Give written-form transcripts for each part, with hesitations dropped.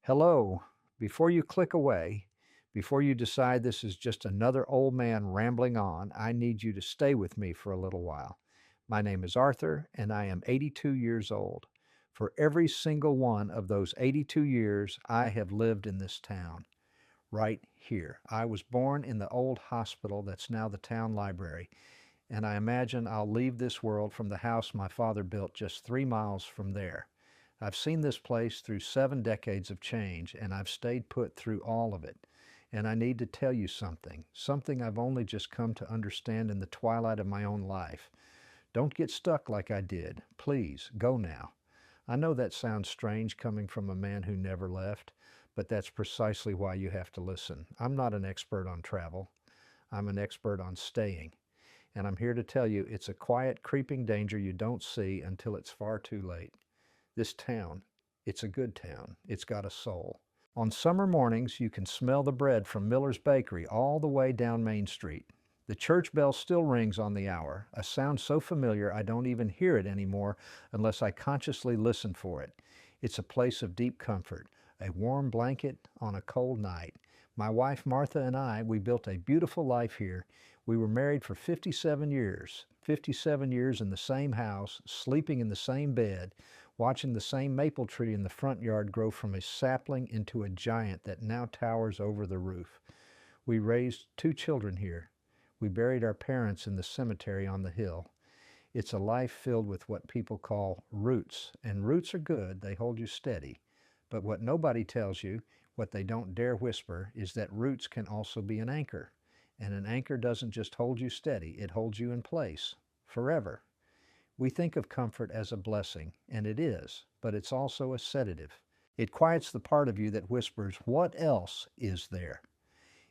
Hello. Before you click away, before you decide this is just another old man rambling on, I need you to stay with me for a little while. My name is Arthur, and I am 82 years old. For every single one of those 82 years, I have lived in this town, right here. I was born in the old hospital that's now the town library, and I imagine I'll leave this world from the house my father built just 3 miles from there. I've seen this place through 7 decades of change, and I've stayed put through all of it. And I need to tell you something I've only just come to understand in the twilight of my own life. Don't get stuck like I did. Please, go now. I know that sounds strange coming from a man who never left, but that's precisely why you have to listen. I'm not an expert on travel. I'm an expert on staying. And I'm here to tell you it's a quiet, creeping danger you don't see until it's far too late. This town, it's a good town. It's got a soul. On summer mornings, you can smell the bread from Miller's Bakery all the way down Main Street. The church bell still rings on the hour, a sound so familiar I don't even hear it anymore unless I consciously listen for it. It's a place of deep comfort, a warm blanket on a cold night. My wife Martha and I, we built a beautiful life here. We were married for 57 years, 57 years in the same house, sleeping in the same bed, watching the same maple tree in the front yard grow from a sapling into a giant that now towers over the roof. We raised 2 children here. We buried our parents in the cemetery on the hill. It's a life filled with what people call roots, and roots are good, they hold you steady. But what nobody tells you, what they don't dare whisper, is that roots can also be an anchor. And an anchor doesn't just hold you steady, it holds you in place, forever. We think of comfort as a blessing, and it is, but it's also a sedative. It quiets the part of you that whispers, "What else is there?"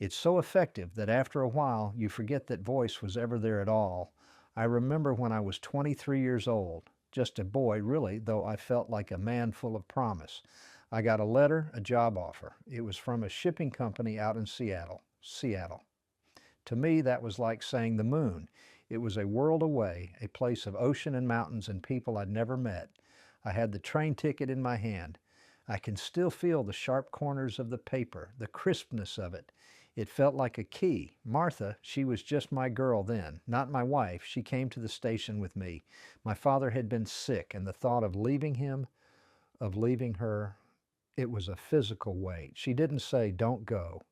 It's so effective that after a while you forget that voice was ever there at all. I remember when I was 23 years old, just a boy really, though I felt like a man full of promise. I got a letter, a job offer. It was from a shipping company out in Seattle. To me, that was like saying the moon. It was a world away, a place of ocean and mountains and people I'd never met. I had the train ticket in my hand. I can still feel the sharp corners of the paper, the crispness of it. It felt like a key. Martha, she was just my girl then, not my wife. She came to the station with me. My father had been sick, and the thought of leaving him, of leaving her, it was a physical weight. She didn't say, "Don't go."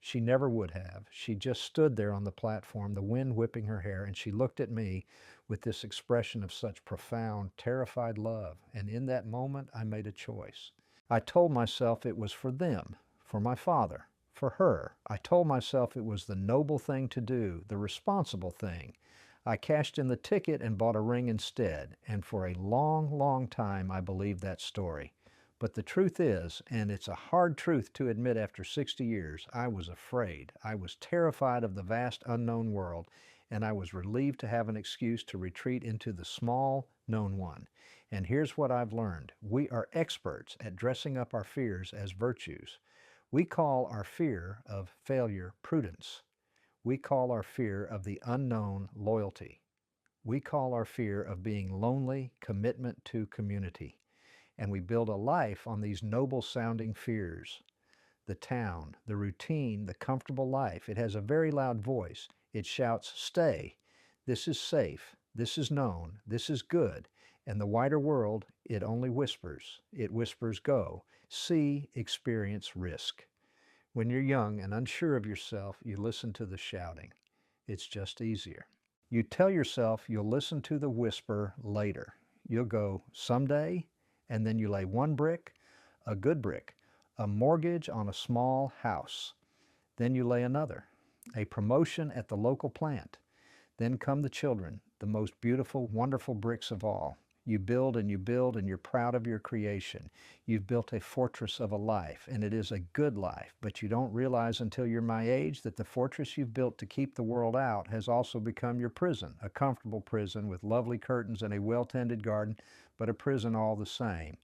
She never would have. She just stood there on the platform, the wind whipping her hair, and she looked at me with this expression of such profound, terrified love. And in that moment, I made a choice. I told myself it was for them, for my father, for her. I told myself it was the noble thing to do, the responsible thing. I cashed in the ticket and bought a ring instead, and for a long, long time I believed that story. But the truth is, and it's a hard truth to admit after 60 years, I was afraid. I was terrified of the vast unknown world, and I was relieved to have an excuse to retreat into the small known one. And here's what I've learned. We are experts at dressing up our fears as virtues. We call our fear of failure prudence. We call our fear of the unknown loyalty. We call our fear of being lonely commitment to community. And we build a life on these noble sounding fears. The town, the routine, the comfortable life, it has a very loud voice. It shouts, "Stay. This is safe. This is known. This is good." And the wider world, it only whispers. It whispers, "Go. See, experience, risk." When you're young and unsure of yourself, you listen to the shouting. It's just easier. You tell yourself you'll listen to the whisper later. You'll go, "Someday," and then you lay one brick, a good brick, a mortgage on a small house. Then you lay another, a promotion at the local plant. Then come the children, the most beautiful, wonderful bricks of all. You build and you build, and you're proud of your creation. You've built a fortress of a life, and it is a good life, but you don't realize until you're my age that the fortress you've built to keep the world out has also become your prison, a comfortable prison with lovely curtains and a well-tended garden, but a prison all the same.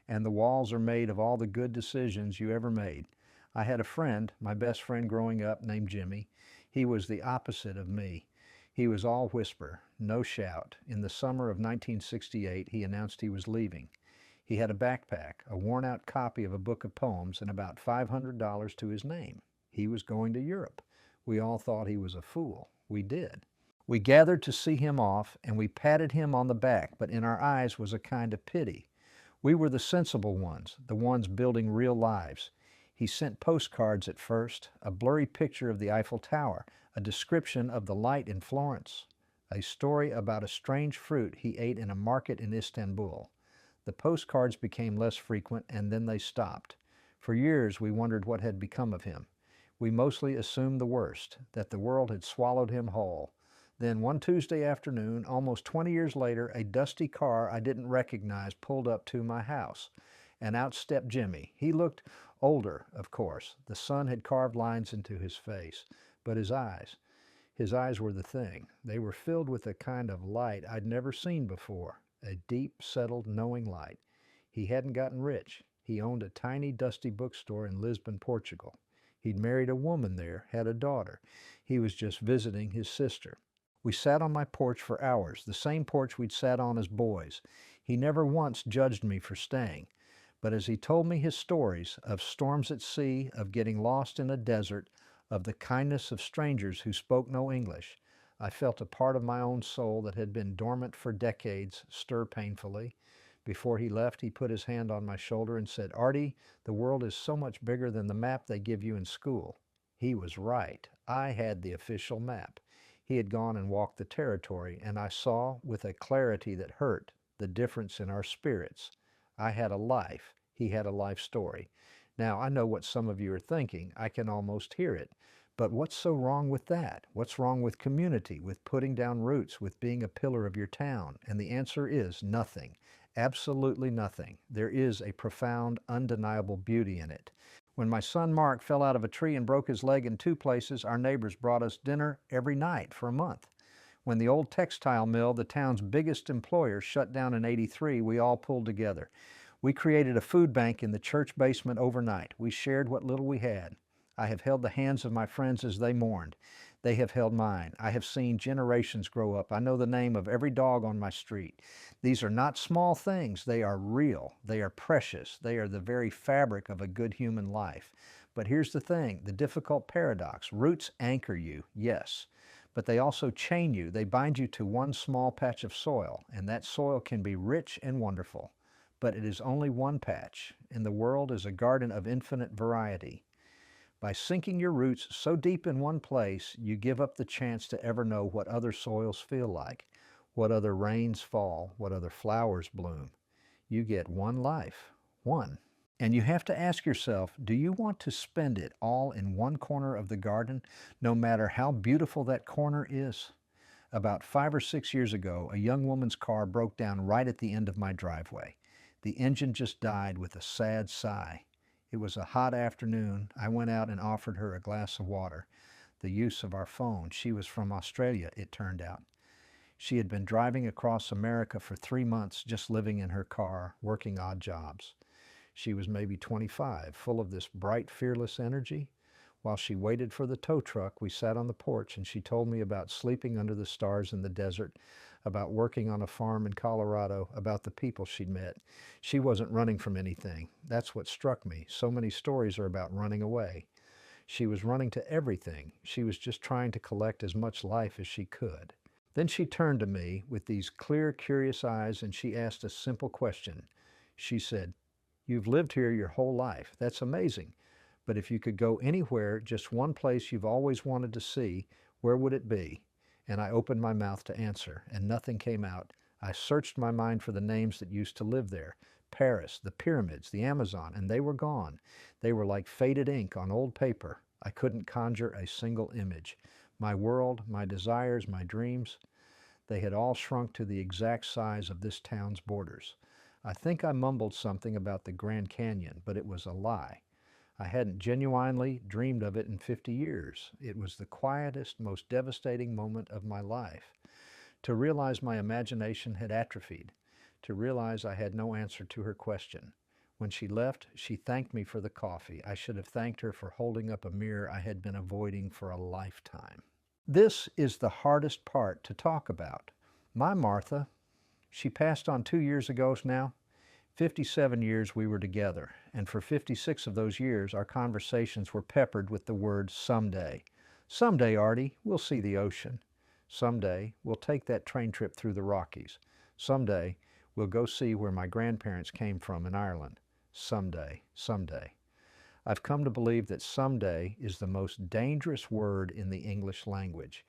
And the walls are made of all the good decisions you ever made. I had a friend, my best friend growing up, named Jimmy. He was the opposite of me. He was all whisper, no shout. In the summer of 1968, he announced he was leaving. He had a backpack, a worn-out copy of a book of poems, and about $500 to his name. He was going to Europe. We all thought he was a fool. We did. We gathered to see him off, and we patted him on the back, but in our eyes was a kind of pity. We were the sensible ones, the ones building real lives. He sent postcards at first, a blurry picture of the Eiffel Tower, a description of the light in Florence, a story about a strange fruit he ate in a market in Istanbul. The postcards became less frequent, and then they stopped. For years we wondered what had become of him. We mostly assumed the worst, that the world had swallowed him whole. Then one Tuesday afternoon, almost 20 years later, a dusty car I didn't recognize pulled up to my house, and out stepped Jimmy. He looked older, of course. The sun had carved lines into his face, but his eyes were the thing. They were filled with a kind of light I'd never seen before, a deep, settled, knowing light. He hadn't gotten rich. He owned a tiny, dusty bookstore in Lisbon, Portugal. He'd married a woman there, had a daughter. He was just visiting his sister. We sat on my porch for hours, the same porch we'd sat on as boys. He never once judged me for staying. But as he told me his stories of storms at sea, of getting lost in a desert, of the kindness of strangers who spoke no English, I felt a part of my own soul that had been dormant for decades stir painfully. Before he left, he put his hand on my shoulder and said, "Artie, the world is so much bigger than the map they give you in school." He was right. I had the official map. He had gone and walked the territory, and I saw, with a clarity that hurt, the difference in our spirits. I had a life. He had a life story. Now, I know what some of you are thinking. I can almost hear it. But what's so wrong with that? What's wrong with community, with putting down roots, with being a pillar of your town? And the answer is nothing. Absolutely nothing. There is a profound, undeniable beauty in it. When my son Mark fell out of a tree and broke his leg in 2 places, our neighbors brought us dinner every night for a month. When the old textile mill, the town's biggest employer, shut down in '83, we all pulled together. We created a food bank in the church basement overnight. We shared what little we had. I have held the hands of my friends as they mourned. They have held mine. I have seen generations grow up. I know the name of every dog on my street. These are not small things. They are real. They are precious. They are the very fabric of a good human life. But here's the thing, the difficult paradox. Roots anchor you, yes, but they also chain you. They bind you to one small patch of soil, and that soil can be rich and wonderful. But it is only one patch, and the world is a garden of infinite variety. By sinking your roots so deep in one place, you give up the chance to ever know what other soils feel like, what other rains fall, what other flowers bloom. You get one life, one. And you have to ask yourself, do you want to spend it all in one corner of the garden, no matter how beautiful that corner is? About 5 or 6 years ago, a young woman's car broke down right at the end of my driveway. The engine just died with a sad sigh. It was a hot afternoon. I went out and offered her a glass of water. The use of our phone. She was from Australia, it turned out. She had been driving across America for 3 months, just living in her car, working odd jobs. She was maybe 25, full of this bright, fearless energy. While she waited for the tow truck, we sat on the porch and she told me about sleeping under the stars in the desert, about working on a farm in Colorado, about the people she'd met. She wasn't running from anything. That's what struck me. So many stories are about running away. She was running to everything. She was just trying to collect as much life as she could. Then she turned to me with these clear, curious eyes and she asked a simple question. She said, "You've lived here your whole life. That's amazing. But if you could go anywhere, just one place you've always wanted to see, where would it be?" And I opened my mouth to answer, and nothing came out. I searched my mind for the names that used to live there. Paris, the pyramids, the Amazon, and they were gone. They were like faded ink on old paper. I couldn't conjure a single image. My world, my desires, my dreams, they had all shrunk to the exact size of this town's borders. I think I mumbled something about the Grand Canyon, but it was a lie. I hadn't genuinely dreamed of it in 50 years. It was the quietest, most devastating moment of my life. To realize my imagination had atrophied. To realize I had no answer to her question. When she left, she thanked me for the coffee. I should have thanked her for holding up a mirror I had been avoiding for a lifetime. This is the hardest part to talk about. My Martha, she passed on 2 years ago now. 57 years we were together, and for 56 of those years our conversations were peppered with the word someday. Someday, Artie, we'll see the ocean. Someday, we'll take that train trip through the Rockies. Someday, we'll go see where my grandparents came from in Ireland. Someday, someday. I've come to believe that someday is the most dangerous word in the English language.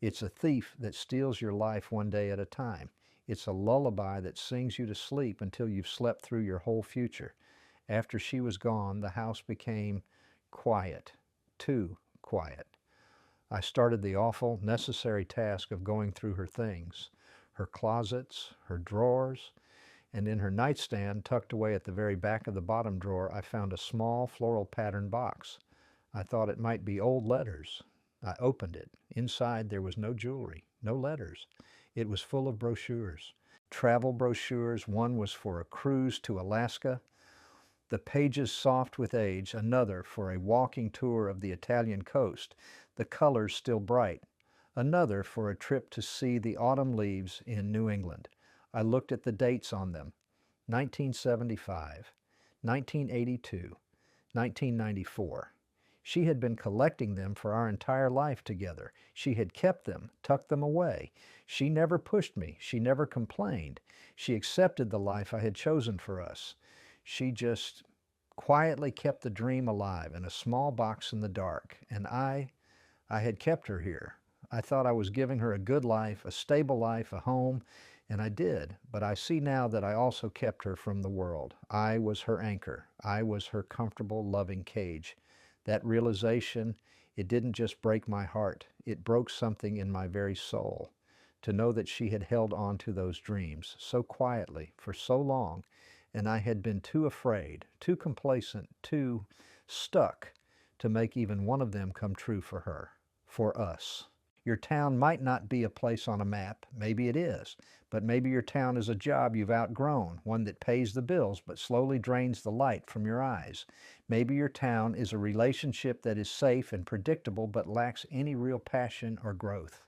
It's a thief that steals your life one day at a time. It's a lullaby that sings you to sleep until you've slept through your whole future. After she was gone, the house became quiet, too quiet. I started the awful, necessary task of going through her things, her closets, her drawers, and in her nightstand, tucked away at the very back of the bottom drawer, I found a small floral pattern box. I thought it might be old letters. I opened it. Inside there was no jewelry, no letters. It was full of brochures. Travel brochures. One was for a cruise to Alaska, the pages soft with age. Another for a walking tour of the Italian coast, the colors still bright. Another for a trip to see the autumn leaves in New England. I looked at the dates on them: 1975, 1982, 1994. She had been collecting them for our entire life together. She had kept them, tucked them away. She never pushed me. She never complained. She accepted the life I had chosen for us. She just quietly kept the dream alive in a small box in the dark. And I had kept her here. I thought I was giving her a good life, a stable life, a home, and I did. But I see now that I also kept her from the world. I was her anchor. I was her comfortable, loving cage. That realization, it didn't just break my heart. It broke something in my very soul. To know that she had held on to those dreams so quietly for so long, and I had been too afraid, too complacent, too stuck to make even one of them come true for her, for us. Your town might not be a place on a map. Maybe it is. But maybe your town is a job you've outgrown, one that pays the bills but slowly drains the light from your eyes. Maybe your town is a relationship that is safe and predictable but lacks any real passion or growth.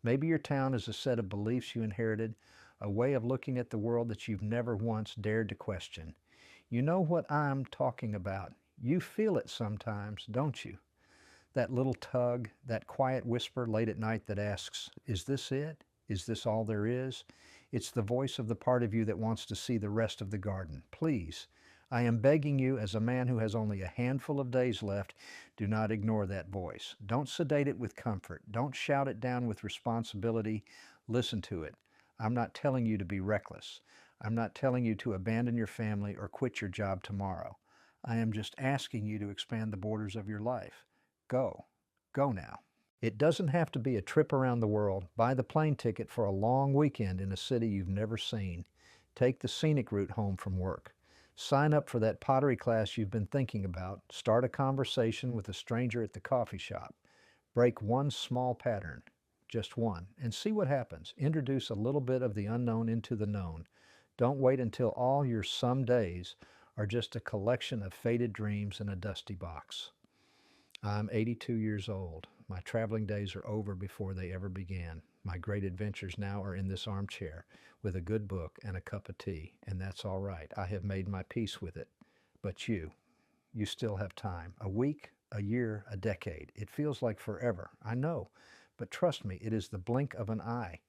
Maybe your town is a set of beliefs you inherited, a way of looking at the world that you've never once dared to question. You know what I'm talking about. You feel it sometimes, don't you? That little tug, that quiet whisper late at night that asks, is this it? Is this all there is? It's the voice of the part of you that wants to see the rest of the garden. Please, I am begging you as a man who has only a handful of days left, do not ignore that voice. Don't sedate it with comfort. Don't shout it down with responsibility. Listen to it. I'm not telling you to be reckless. I'm not telling you to abandon your family or quit your job tomorrow. I am just asking you to expand the borders of your life. Go. Go now. It doesn't have to be a trip around the world. Buy the plane ticket for a long weekend in a city you've never seen. Take the scenic route home from work. Sign up for that pottery class you've been thinking about. Start a conversation with a stranger at the coffee shop. Break one small pattern, just one, and see what happens. Introduce a little bit of the unknown into the known. Don't wait until all your some days are just a collection of faded dreams in a dusty box. I'm 82 years old. My traveling days are over before they ever began. My great adventures now are in this armchair with a good book and a cup of tea, and that's all right. I have made my peace with it. But you still have time. A week, a year, a decade. It feels like forever, I know. But trust me, it is the blink of an eye.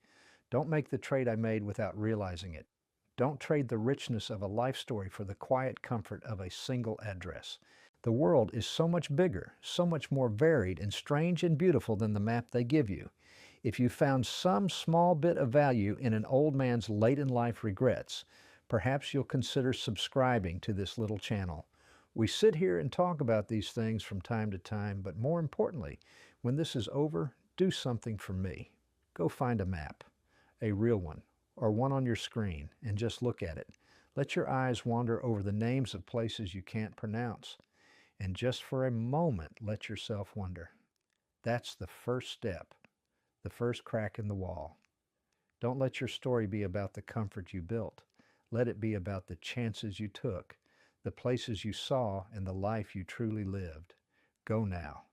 Don't make the trade I made without realizing it. Don't trade the richness of a life story for the quiet comfort of a single address. The world is so much bigger, so much more varied and strange and beautiful than the map they give you. If you found some small bit of value in an old man's late-in-life regrets, perhaps you'll consider subscribing to this little channel. We sit here and talk about these things from time to time, but more importantly, when this is over, do something for me. Go find a map, a real one, or one on your screen, and just look at it. Let your eyes wander over the names of places you can't pronounce. And just for a moment, let yourself wonder. That's the first step, the first crack in the wall. Don't let your story be about the comfort you built. Let it be about the chances you took, the places you saw, and the life you truly lived. Go now.